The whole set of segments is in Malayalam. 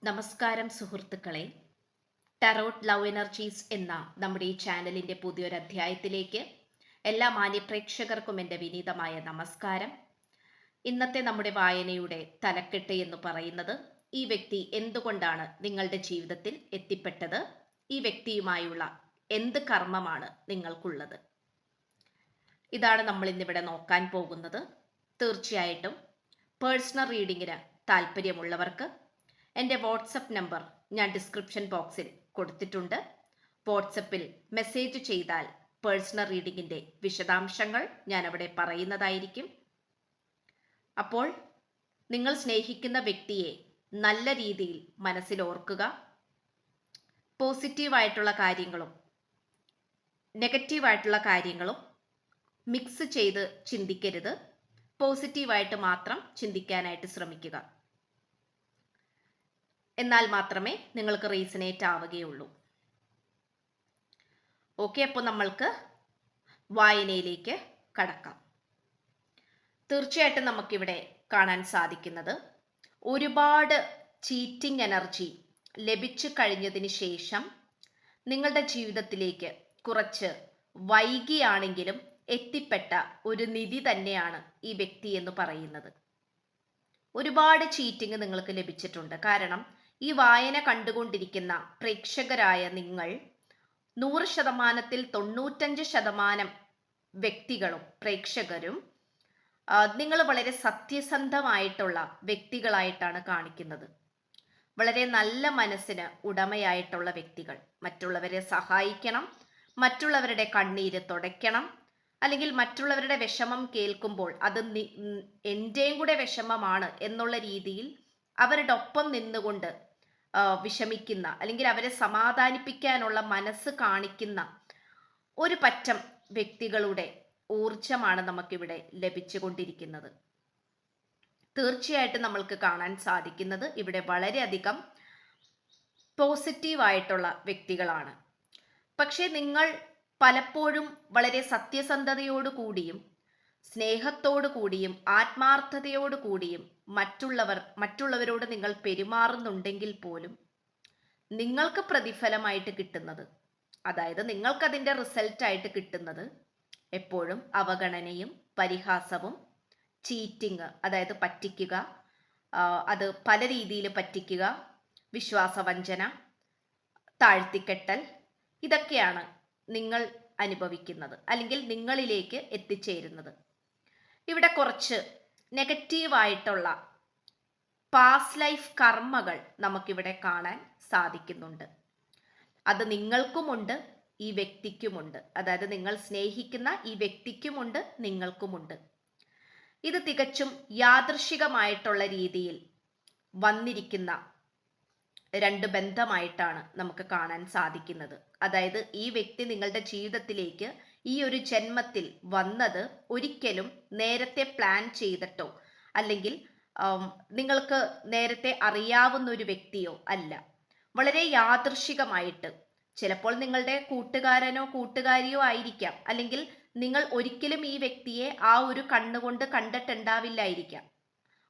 നമസ്കാരം സുഹൃത്തുക്കളെ. ടാരോട്ട് ലവ് എനർജീസ് എന്ന നമ്മുടെ ഈ ചാനലിൻ്റെ പുതിയൊരു അധ്യായത്തിലേക്ക് എല്ലാ മാന്യപ്രേക്ഷകർക്കും എൻ്റെ വിനീതമായ നമസ്കാരം. ഇന്നത്തെ നമ്മുടെ വായനയുടെ തലക്കെട്ട് എന്ന് പറയുന്നത്, ഈ വ്യക്തി എന്തുകൊണ്ടാണ് നിങ്ങളുടെ ജീവിതത്തിൽ എത്തിപ്പെട്ടത്, ഈ വ്യക്തിയുമായുള്ള എന്ത് കർമ്മമാണ് നിങ്ങൾക്കുള്ളത്. ഇതാണ് നമ്മൾ ഇന്നിവിടെ നോക്കാൻ പോകുന്നത്. തീർച്ചയായിട്ടും പേഴ്സണൽ റീഡിങ്ങിന് താല്പര്യമുള്ളവർക്ക് എൻ്റെ വാട്സപ്പ് നമ്പർ ഞാൻ ഡിസ്ക്രിപ്ഷൻ ബോക്സിൽ കൊടുത്തിട്ടുണ്ട്. വാട്സപ്പിൽ മെസ്സേജ് ചെയ്താൽ പേഴ്സണൽ റീഡിങ്ങിൻ്റെ വിശദാംശങ്ങൾ ഞാൻ അവിടെ പറയുന്നതായിരിക്കും. അപ്പോൾ നിങ്ങൾ സ്നേഹിക്കുന്ന വ്യക്തിയെ നല്ല രീതിയിൽ മനസ്സിൽ ഓർക്കുക. പോസിറ്റീവായിട്ടുള്ള കാര്യങ്ങളും നെഗറ്റീവായിട്ടുള്ള കാര്യങ്ങളും മിക്സ് ചെയ്ത് ചിന്തിക്കരുത്. പോസിറ്റീവായിട്ട് മാത്രം ചിന്തിക്കാനായിട്ട് ശ്രമിക്കുക. എന്നാൽ മാത്രമേ നിങ്ങൾക്ക് റീസണേറ്റ് ആവുകയുള്ളൂ. ഓക്കെ, അപ്പോൾ നമ്മൾക്ക് വായനയിലേക്ക് കടക്കാം. തീർച്ചയായിട്ടും നമുക്കിവിടെ കാണാൻ സാധിക്കുന്നത്, ഒരുപാട് ചീറ്റിംഗ് എനർജി ലഭിച്ചു കഴിഞ്ഞതിന് ശേഷം നിങ്ങളുടെ ജീവിതത്തിലേക്ക് കുറച്ച് വൈകിയാണെങ്കിലും എത്തിപ്പെട്ട ഒരു നിധി തന്നെയാണ് ഈ വ്യക്തി എന്ന് പറയുന്നത്. ഒരുപാട് ചീറ്റിംഗ് നിങ്ങൾക്ക് ലഭിച്ചിട്ടുണ്ട്. കാരണം ഈ വായന കണ്ടുകൊണ്ടിരിക്കുന്ന പ്രേക്ഷകരായ നിങ്ങൾ 100%-ൽ 95% വ്യക്തികളും പ്രേക്ഷകരും നിങ്ങൾ വളരെ സത്യസന്ധമായിട്ടുള്ള വ്യക്തികളായിട്ടാണ് കാണിക്കുന്നത്. വളരെ നല്ല മനസ്സിന് ഉടമയായിട്ടുള്ള വ്യക്തികൾ. മറ്റുള്ളവരെ സഹായിക്കണം, മറ്റുള്ളവരുടെ കണ്ണീര് തുടയ്ക്കണം, അല്ലെങ്കിൽ മറ്റുള്ളവരുടെ വിഷമം കേൾക്കുമ്പോൾ അത് എൻ്റെയും കൂടെ വിഷമമാണ് എന്നുള്ള രീതിയിൽ അവരുടെ ഒപ്പം നിന്നുകൊണ്ട് വിഷമിക്കുന്ന, അല്ലെങ്കിൽ അവരെ സമാധാനിപ്പിക്കാനുള്ള മനസ്സ് കാണിക്കുന്ന ഒരു പറ്റം വ്യക്തികളുടെ ഊർജമാണ് നമുക്കിവിടെ ലഭിച്ചുകൊണ്ടിരിക്കുന്നത്. തീർച്ചയായിട്ടും നമ്മൾക്ക് കാണാൻ സാധിക്കുന്നത് ഇവിടെ വളരെയധികം പോസിറ്റീവായിട്ടുള്ള വ്യക്തികളാണ്. പക്ഷേ നിങ്ങൾ പലപ്പോഴും വളരെ സത്യസന്ധതയോടു കൂടിയും സ്നേഹത്തോടു കൂടിയും ആത്മാർത്ഥതയോടു കൂടിയും മറ്റുള്ളവരോട് നിങ്ങൾ പെരുമാറുന്നുണ്ടെങ്കിൽ പോലും നിങ്ങൾക്ക് പ്രതിഫലമായിട്ട് കിട്ടുന്നത്, അതായത് നിങ്ങൾക്കതിൻ്റെ റിസൾട്ടായിട്ട് കിട്ടുന്നത് എപ്പോഴും അവഗണനയും പരിഹാസവും, ചീറ്റിങ്, അതായത് പറ്റിക്കുക, അത് പല രീതിയിൽ പറ്റിക്കുക, വിശ്വാസവഞ്ചന, താഴ്ത്തിക്കെട്ടൽ, ഇതൊക്കെയാണ് നിങ്ങൾ അനുഭവിക്കുന്നത്, അല്ലെങ്കിൽ നിങ്ങളിലേക്ക് എത്തിച്ചേരുന്നത്. ഇവിടെ കുറച്ച് നെഗറ്റീവായിട്ടുള്ള പാസ്റ്റ് ലൈഫ് കർമ്മകൾ നമുക്കിവിടെ കാണാൻ സാധിക്കുന്നുണ്ട്. അത് നിങ്ങൾക്കുമുണ്ട്, ഈ വ്യക്തിക്കുമുണ്ട്. അതായത് നിങ്ങൾ സ്നേഹിക്കുന്ന ഈ വ്യക്തിക്കുമുണ്ട്, നിങ്ങൾക്കുമുണ്ട്. ഇത് തികച്ചും യാദൃശികമായിട്ടുള്ള രീതിയിൽ വന്നിരിക്കുന്ന രണ്ട് ബന്ധമായിട്ടാണ് നമുക്ക് കാണാൻ സാധിക്കുന്നത്. അതായത് ഈ വ്യക്തി നിങ്ങളുടെ ജീവിതത്തിലേക്ക് ഈ ഒരു ജന്മത്തിൽ വന്നത് ഒരിക്കലും നേരത്തെ പ്ലാൻ ചെയ്തിട്ടോ അല്ലെങ്കിൽ നിങ്ങൾക്ക് നേരത്തെ അറിയാവുന്ന ഒരു വ്യക്തിയോ അല്ല. വളരെ യാദൃശികമായിട്ട്, ചിലപ്പോൾ നിങ്ങളുടെ കൂട്ടുകാരനോ കൂട്ടുകാരിയോ ആയിരിക്കാം, അല്ലെങ്കിൽ നിങ്ങൾ ഒരിക്കലും ഈ വ്യക്തിയെ ആ ഒരു കണ്ണുകൊണ്ട് കണ്ടിട്ടുണ്ടാവില്ലായിരിക്കാം.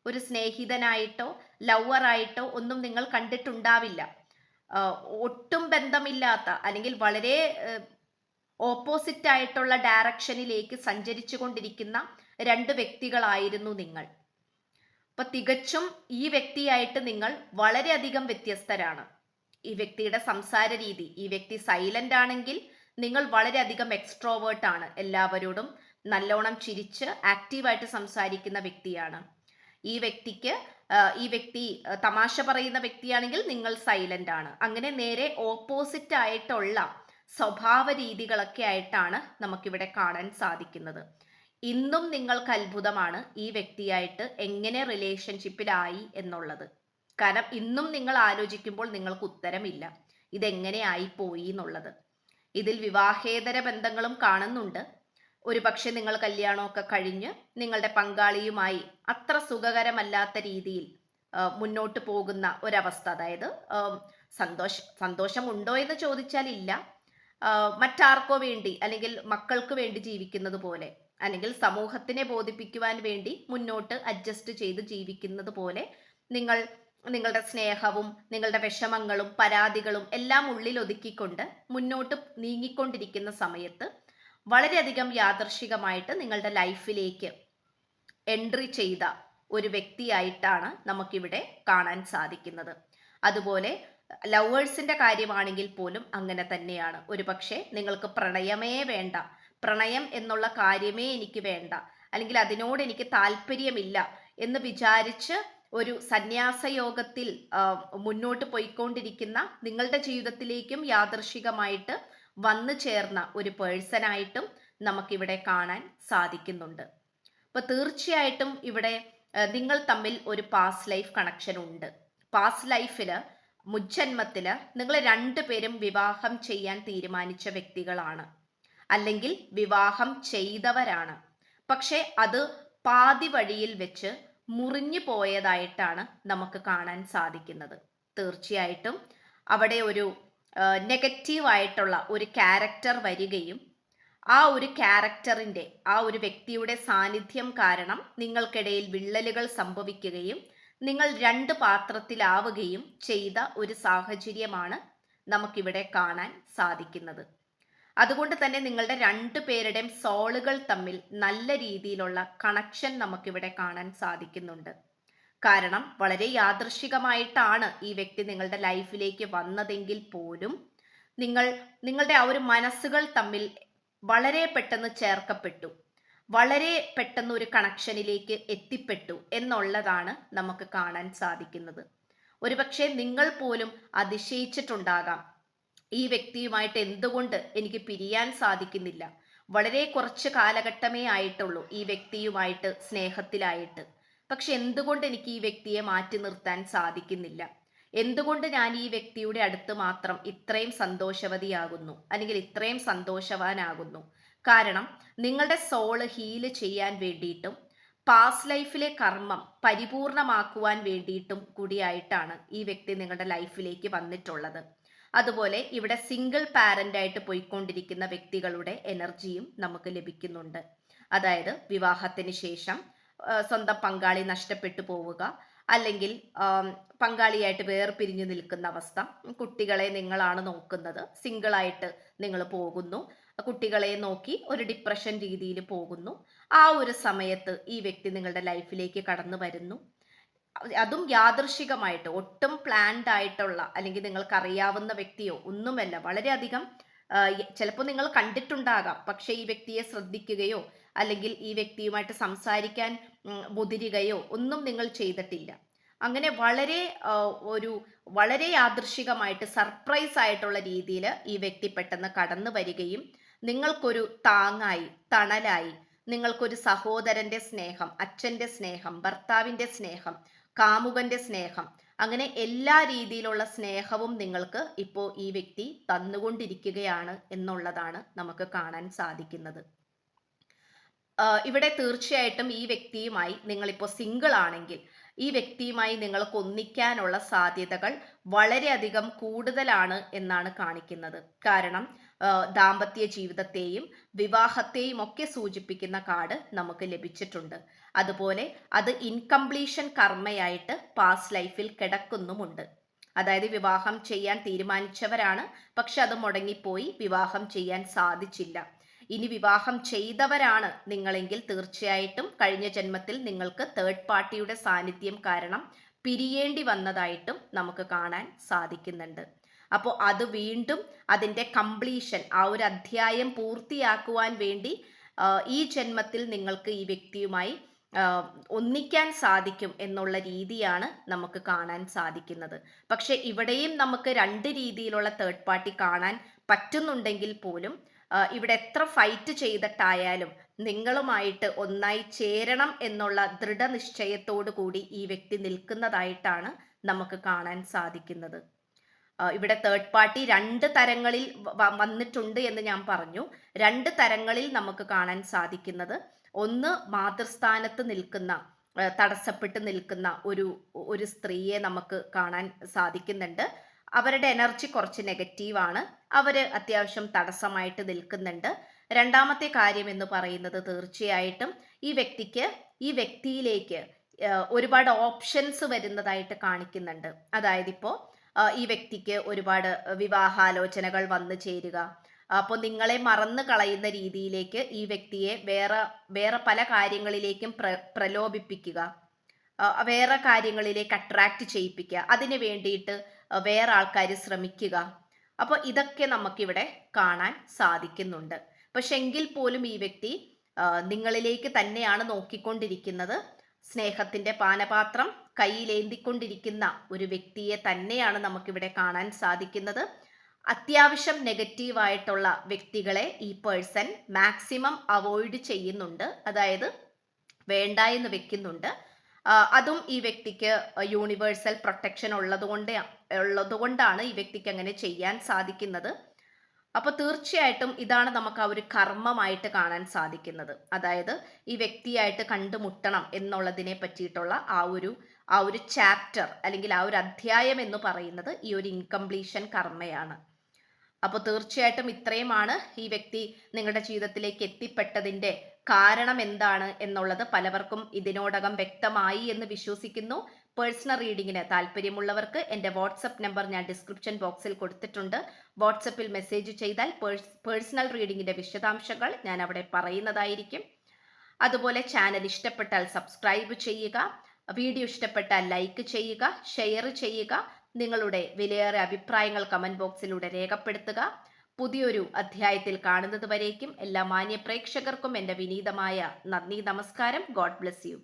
ഒരു സ്നേഹിതനായിട്ടോ ലവറായിട്ടോ ഒന്നും നിങ്ങൾ കണ്ടിട്ടുണ്ടാവില്ല. ഒട്ടും ബന്ധമില്ലാത്ത, അല്ലെങ്കിൽ വളരെ ഓപ്പോസിറ്റ് ആയിട്ടുള്ള ഡയറക്ഷനിലേക്ക് സഞ്ചരിച്ചു കൊണ്ടിരിക്കുന്ന രണ്ട് വ്യക്തികളായിരുന്നു നിങ്ങൾ. അപ്പൊ തികച്ചും ഈ വ്യക്തിയായിട്ട് നിങ്ങൾ വളരെയധികം വ്യത്യസ്തരാണ്. ഈ വ്യക്തിയുടെ സംസാര രീതി, ഈ വ്യക്തി സൈലന്റ് ആണെങ്കിൽ നിങ്ങൾ വളരെയധികം എക്സ്ട്രോവേർട്ട് ആണ്. എല്ലാവരോടും നല്ലോണം ചിരിച്ച് ആക്റ്റീവായിട്ട് സംസാരിക്കുന്ന വ്യക്തിയാണ്. ഈ വ്യക്തി തമാശ പറയുന്ന വ്യക്തിയാണെങ്കിൽ നിങ്ങൾ സൈലന്റ് ആണ്. അങ്ങനെ നേരെ ഓപ്പോസിറ്റ് ആയിട്ടുള്ള സ്വഭാവ രീതികളൊക്കെ ആയിട്ടാണ് നമുക്കിവിടെ കാണാൻ സാധിക്കുന്നത്. ഇന്നും നിങ്ങൾക്ക് അത്ഭുതമാണ് ഈ വ്യക്തിയായിട്ട് എങ്ങനെ റിലേഷൻഷിപ്പിലായി എന്നുള്ളത്. കാരണം ഇന്നും നിങ്ങൾ ആലോചിക്കുമ്പോൾ നിങ്ങൾക്ക് ഉത്തരമില്ല, ഇതെങ്ങനെ ആയിപ്പോയി എന്നുള്ളത്. ഇതിൽ വിവാഹേതര ബന്ധങ്ങളും കാണുന്നുണ്ട്. ഒരു പക്ഷെ നിങ്ങൾ കല്യാണമൊക്കെ കഴിഞ്ഞ് നിങ്ങളുടെ പങ്കാളിയുമായി അത്ര സുഖകരമല്ലാത്ത രീതിയിൽ മുന്നോട്ട് പോകുന്ന ഒരവസ്ഥ. അതായത് സന്തോഷമുണ്ടോ എന്ന് ചോദിച്ചാൽ ഇല്ല. മറ്റാർക്കോ വേണ്ടി, അല്ലെങ്കിൽ മക്കൾക്ക് വേണ്ടി ജീവിക്കുന്നത് പോലെ, അല്ലെങ്കിൽ സമൂഹത്തിനെ ബോധിപ്പിക്കുവാൻ വേണ്ടി മുന്നോട്ട് അഡ്ജസ്റ്റ് ചെയ്ത് ജീവിക്കുന്നത് പോലെ നിങ്ങൾ നിങ്ങളുടെ സ്നേഹവും നിങ്ങളുടെ വിഷമങ്ങളും പരാതികളും എല്ലാം ഉള്ളിൽ ഒതുക്കിക്കൊണ്ട് മുന്നോട്ട് നീങ്ങിക്കൊണ്ടിരിക്കുന്ന സമയത്ത് വളരെയധികം യാദൃശികമായിട്ട് നിങ്ങളുടെ ലൈഫിലേക്ക് എൻട്രി ചെയ്ത ഒരു വ്യക്തിയായിട്ടാണ് നമുക്കിവിടെ കാണാൻ സാധിക്കുന്നത്. അതുപോലെ ലവേഴ്സിന്റെ കാര്യമാണെങ്കിൽ പോലും അങ്ങനെ തന്നെയാണ്. ഒരുപക്ഷെ നിങ്ങൾക്ക് പ്രണയമേ വേണ്ട, പ്രണയം എന്നുള്ള കാര്യമേ എനിക്ക് വേണ്ട, അല്ലെങ്കിൽ അതിനോട് എനിക്ക് താല്പര്യമില്ല എന്ന് വിചാരിച്ച് ഒരു സന്യാസയോഗത്തിൽ മുന്നോട്ട് പോയിക്കൊണ്ടിരിക്കുന്ന നിങ്ങളുടെ ജീവിതത്തിലേക്കും യാദൃശികമായിട്ട് വന്നു ചേർന്ന ഒരു പേഴ്സണായിട്ടും നമുക്കിവിടെ കാണാൻ സാധിക്കുന്നുണ്ട്. അപ്പൊ തീർച്ചയായിട്ടും ഇവിടെ നിങ്ങൾ തമ്മിൽ ഒരു പാസ്റ്റ് ലൈഫ് കണക്ഷൻ ഉണ്ട്. പാസ്റ്റ് ലൈഫില് മുജ്ജന്മത്തില് നിങ്ങൾ രണ്ടുപേരും വിവാഹം ചെയ്യാൻ തീരുമാനിച്ച വ്യക്തികളാണ്, അല്ലെങ്കിൽ വിവാഹം ചെയ്തവരാണ്. പക്ഷെ അത് പാതി വഴിയിൽ വെച്ച് മുറിഞ്ഞു പോയതായിട്ടാണ് നമുക്ക് കാണാൻ സാധിക്കുന്നത്. തീർച്ചയായിട്ടും അവിടെ ഒരു നെഗറ്റീവ് ആയിട്ടുള്ള ഒരു ക്യാരക്ടർ വരികയും ആ ഒരു ക്യാരക്ടറിന്റെ, ആ ഒരു വ്യക്തിയുടെ സാന്നിധ്യം കാരണം നിങ്ങൾക്കിടയിൽ വിള്ളലുകൾ സംഭവിക്കുകയും നിങ്ങൾ രണ്ട് പാത്രത്തിലാവുകയും ചെയ്ത ഒരു സാഹചര്യമാണ് നമുക്കിവിടെ കാണാൻ സാധിക്കുന്നത്. അതുകൊണ്ട് തന്നെ നിങ്ങളുടെ രണ്ടു പേരുടെയും സോളുകൾ തമ്മിൽ നല്ല രീതിയിലുള്ള കണക്ഷൻ നമുക്കിവിടെ കാണാൻ സാധിക്കുന്നുണ്ട്. കാരണം വളരെ യാദൃശികമായിട്ടാണ് ഈ വ്യക്തി നിങ്ങളുടെ ലൈഫിലേക്ക് വന്നതെങ്കിൽ പോലും നിങ്ങളുടെ ആ ഒരു മനസ്സുകൾ തമ്മിൽ വളരെ പെട്ടെന്ന് ചേർക്കപ്പെട്ടു, വളരെ പെട്ടെന്ന് ഒരു കണക്ഷനിലേക്ക് എത്തിപ്പെട്ടു എന്നുള്ളതാണ് നമുക്ക് കാണാൻ സാധിക്കുന്നത്. ഒരുപക്ഷെ നിങ്ങൾ പോലും അതിശയിച്ചിട്ടുണ്ടാകാം, ഈ വ്യക്തിയുമായിട്ട് എന്തുകൊണ്ട് എനിക്ക് പിരിയാൻ സാധിക്കുന്നില്ല, വളരെ കുറച്ച് കാലഘട്ടമേ ആയിട്ടുള്ളൂ ഈ വ്യക്തിയുമായിട്ട് സ്നേഹത്തിലായിട്ട്, പക്ഷെ എന്തുകൊണ്ട് എനിക്ക് ഈ വ്യക്തിയെ മാറ്റി നിർത്താൻ സാധിക്കുന്നില്ല, എന്തുകൊണ്ട് ഞാൻ ഈ വ്യക്തിയുടെ അടുത്ത് മാത്രം ഇത്രയും സന്തോഷവതിയാകുന്നു, അല്ലെങ്കിൽ ഇത്രയും സന്തോഷവാനാകുന്നു? കാരണം നിങ്ങളുടെ സോള് ഹീല് ചെയ്യാൻ വേണ്ടിയിട്ടും പാസ്റ്റ് ലൈഫിലെ കർമ്മം പരിപൂർണമാക്കുവാൻ വേണ്ടിയിട്ടും കൂടിയായിട്ടാണ് ഈ വ്യക്തി നിങ്ങളുടെ ലൈഫിലേക്ക് വന്നിട്ടുള്ളത്. അതുപോലെ ഇവിടെ സിംഗിൾ പാരന്റ് ആയിട്ട് പോയിക്കൊണ്ടിരിക്കുന്ന വ്യക്തികളുടെ എനർജിയും നമുക്ക് ലഭിക്കുന്നുണ്ട്. അതായത് വിവാഹത്തിന് ശേഷം സ്വന്തം പങ്കാളി നഷ്ടപ്പെട്ടു പോവുക, അല്ലെങ്കിൽ പങ്കാളിയായിട്ട് വേർപിരിഞ്ഞു നിൽക്കുന്ന അവസ്ഥ, കുട്ടികളെ നിങ്ങളാണ് നോക്കുന്നത്, സിംഗിളായിട്ട് നിങ്ങൾ പോകുന്നു, കുട്ടികളെ നോക്കി ഒരു ഡിപ്രഷൻ രീതിയിൽ പോകുന്നു. ആ ഒരു സമയത്ത് ഈ വ്യക്തി നിങ്ങളുടെ ലൈഫിലേക്ക് കടന്നു വരുന്നു. അതും യാദൃശികമായിട്ട്, ഒട്ടും പ്ലാൻഡ് ആയിട്ടുള്ള, അല്ലെങ്കിൽ നിങ്ങൾക്ക് അറിയാവുന്ന വ്യക്തിയോ ഒന്നുമല്ല. വളരെയധികം ചിലപ്പോൾ നിങ്ങൾ കണ്ടിട്ടുണ്ടാകാം, പക്ഷെ ഈ വ്യക്തിയെ ശ്രദ്ധിക്കുകയോ അല്ലെങ്കിൽ ഈ വ്യക്തിയുമായിട്ട് സംസാരിക്കാൻ മുതിരുകയോ ഒന്നും നിങ്ങൾ ചെയ്തിട്ടില്ല. അങ്ങനെ വളരെ യാദൃശികമായിട്ട് സർപ്രൈസ് ആയിട്ടുള്ള രീതിയിൽ ഈ വ്യക്തി പെട്ടെന്ന് കടന്നു വരികയും നിങ്ങൾക്കൊരു താങ്ങായി, തണലായി, നിങ്ങൾക്കൊരു സഹോദരന്റെ സ്നേഹം, അച്ഛന്റെ സ്നേഹം, ഭർത്താവിന്റെ സ്നേഹം, കാമുകന്റെ സ്നേഹം, അങ്ങനെ എല്ലാ രീതിയിലുള്ള സ്നേഹവും നിങ്ങൾക്ക് ഇപ്പോൾ ഈ വ്യക്തി തന്നുകൊണ്ടിരിക്കുകയാണ് എന്നുള്ളതാണ് നമുക്ക് കാണാൻ സാധിക്കുന്നത്. ഇവിടെ തീർച്ചയായിട്ടും ഈ വ്യക്തിയുമായി നിങ്ങളിപ്പോൾ സിംഗിൾ ആണെങ്കിൽ ഈ വ്യക്തിയുമായി നിങ്ങൾക്ക് ഒന്നിക്കാനുള്ള സാധ്യതകൾ വളരെയധികം കൂടുതലാണ് എന്നാണ് കാണിക്കുന്നത്. കാരണം ദാമ്പത്യ ജീവിതത്തെയും വിവാഹത്തെയും ഒക്കെ സൂചിപ്പിക്കുന്ന കാർഡ് നമുക്ക് ലഭിച്ചിട്ടുണ്ട്. അതുപോലെ അത് ഇൻകംപ്ലീഷൻ കർമ്മയായിട്ട് പാസ്റ്റ് ലൈഫിൽ കിടക്കുന്നുമുണ്ട്. അതായത് വിവാഹം ചെയ്യാൻ തീരുമാനിച്ചവരാണ്, പക്ഷെ അത് മുടങ്ങിപ്പോയി, വിവാഹം ചെയ്യാൻ സാധിച്ചില്ല. ഇനി വിവാഹം ചെയ്തവരാണ് നിങ്ങളെങ്കിൽ തീർച്ചയായിട്ടും കഴിഞ്ഞ ജന്മത്തിൽ നിങ്ങൾക്ക് തേർഡ് പാർട്ടിയുടെ സാന്നിധ്യം കാരണം പിരിയേണ്ടി വന്നതായിട്ടും നമുക്ക് കാണാൻ സാധിക്കുന്നുണ്ട്. അപ്പോൾ അത് വീണ്ടും അതിൻ്റെ കംപ്ലീഷൻ, ആ ഒരു അധ്യായം പൂർത്തിയാക്കുവാൻ വേണ്ടി ഈ ജന്മത്തിൽ നിങ്ങൾക്ക് ഈ വ്യക്തിയുമായി ഒന്നിക്കാൻ സാധിക്കും എന്നുള്ള രീതിയാണ് നമുക്ക് കാണാൻ സാധിക്കുന്നത്. പക്ഷെ ഇവിടെയും നമുക്ക് രണ്ട് രീതിയിലുള്ള തേർഡ് പാർട്ടി കാണാൻ പറ്റുന്നുണ്ടെങ്കിൽ പോലും ഇവിടെ എത്ര ഫൈറ്റ് ചെയ്തിട്ടായാലും നിങ്ങളുമായിട്ട് ഒന്നായി ചേരണം എന്നുള്ള ദൃഢനിശ്ചയത്തോടു കൂടി ഈ വ്യക്തി നിൽക്കുന്നതായിട്ടാണ് നമുക്ക് കാണാൻ സാധിക്കുന്നത്. ഇവിടെ തേർഡ് പാർട്ടി രണ്ട് തരങ്ങളിൽ വന്നിട്ടുണ്ട് എന്ന് ഞാൻ പറഞ്ഞു. രണ്ട് തരങ്ങളിൽ നമുക്ക് കാണാൻ സാധിക്കുന്നത്, ഒന്ന് മാതൃസ്ഥാനത്ത് നിൽക്കുന്ന, തടസ്സപ്പെട്ട് നിൽക്കുന്ന ഒരു സ്ത്രീയെ നമുക്ക് കാണാൻ സാധിക്കുന്നുണ്ട്. അവരുടെ എനർജി കുറച്ച് നെഗറ്റീവാണ്, അവര് അത്യാവശ്യം തടസ്സമായിട്ട് നിൽക്കുന്നുണ്ട്. രണ്ടാമത്തെ കാര്യം എന്ന് പറയുന്നത് തീർച്ചയായിട്ടും ഈ വ്യക്തിയിലേക്ക് ഒരുപാട് ഓപ്ഷൻസ് വരുന്നതായിട്ട് കാണിക്കുന്നുണ്ട്. അതായത് ഇപ്പോൾ ഈ വ്യക്തിക്ക് ഒരുപാട് വിവാഹാലോചനകൾ വന്നു ചേരുക. അപ്പോൾ നിങ്ങളെ മറന്നു കളയുന്ന രീതിയിലേക്ക് ഈ വ്യക്തിയെ വേറെ വേറെ പല കാര്യങ്ങളിലേക്കും പ്രലോഭിപ്പിക്കുക, വേറെ കാര്യങ്ങളിലേക്ക് അട്രാക്റ്റ് ചെയ്യിപ്പിക്കുക, അതിന് വേണ്ടിയിട്ട് വേറെ ആൾക്കാർ ശ്രമിക്കുക. അപ്പോൾ ഇതൊക്കെ നമുക്കിവിടെ കാണാൻ സാധിക്കുന്നുണ്ട്. പക്ഷെ എങ്കിൽ പോലും ഈ വ്യക്തി നിങ്ങളിലേക്ക് തന്നെയാണ് നോക്കിക്കൊണ്ടിരിക്കുന്നത്. സ്നേഹത്തിന്റെ പാനപാത്രം കയ്യിലേന്തിക്കൊണ്ടിരിക്കുന്ന ഒരു വ്യക്തിയെ തന്നെയാണ് നമുക്കിവിടെ കാണാൻ സാധിക്കുന്നത്. അത്യാവശ്യം നെഗറ്റീവായിട്ടുള്ള വ്യക്തികളെ ഈ പേഴ്സൺ മാക്സിമം അവോയ്ഡ് ചെയ്യുന്നുണ്ട്, അതായത് വേണ്ട എന്ന് വെക്കുന്നുണ്ട്. അതും ഈ വ്യക്തിക്ക് യൂണിവേഴ്സൽ പ്രൊട്ടക്ഷൻ ഉള്ളതുകൊണ്ടാണ് ഈ വ്യക്തിക്ക് അങ്ങനെ ചെയ്യാൻ സാധിക്കുന്നത്. അപ്പോൾ തീർച്ചയായിട്ടും ഇതാണ് നമുക്ക് ആ ഒരു കർമ്മമായിട്ട് കാണാൻ സാധിക്കുന്നത്. അതായത് ഈ വ്യക്തിയായിട്ട് കണ്ടുമുട്ടണം എന്നുള്ളതിനെ പറ്റിയിട്ടുള്ള ആ ഒരു ചാപ്റ്റർ അല്ലെങ്കിൽ ആ ഒരു അധ്യായം എന്ന് പറയുന്നത് ഈ ഒരു ഇൻകംപ്ലീഷൻ കർമ്മയാണ്. അപ്പോൾ തീർച്ചയായിട്ടും ഇത്രയുമാണ് ഈ വ്യക്തി നിങ്ങളുടെ ജീവിതത്തിലേക്ക് എത്തിപ്പെട്ടതിൻ്റെ കാരണം എന്താണ് എന്നുള്ളത് പലവർക്കും ഇതിനോടകം വ്യക്തമായി എന്ന് വിശ്വസിക്കുന്നു. പേഴ്സണൽ റീഡിങ്ങിന് താല്പര്യമുള്ളവർക്ക് എൻ്റെ വാട്സപ്പ് നമ്പർ ഞാൻ ഡിസ്ക്രിപ്ഷൻ ബോക്സിൽ കൊടുത്തിട്ടുണ്ട്. വാട്സപ്പിൽ മെസ്സേജ് ചെയ്താൽ പേഴ്സണൽ റീഡിങ്ങിൻ്റെ വിശദാംശങ്ങൾ ഞാൻ അവിടെ പറയുന്നതായിരിക്കും. അതുപോലെ ചാനൽ ഇഷ്ടപ്പെട്ടാൽ സബ്സ്ക്രൈബ് ചെയ്യുക, വീഡിയോ ഇഷ്ടപ്പെട്ടാൽ ലൈക്ക് ചെയ്യുക, ഷെയർ ചെയ്യുക. നിങ്ങളുടെ വിലയേറിയ അഭിപ്രായങ്ങൾ കമന്റ് ബോക്സിലൂടെ രേഖപ്പെടുത്തുക. പുതിയൊരു അധ്യായത്തിൽ കാണുന്നത് വരേക്കും എല്ലാ മാന്യ പ്രേക്ഷകർക്കും എൻ്റെ വിനീതമായ നന്ദി, നമസ്കാരം. God bless you.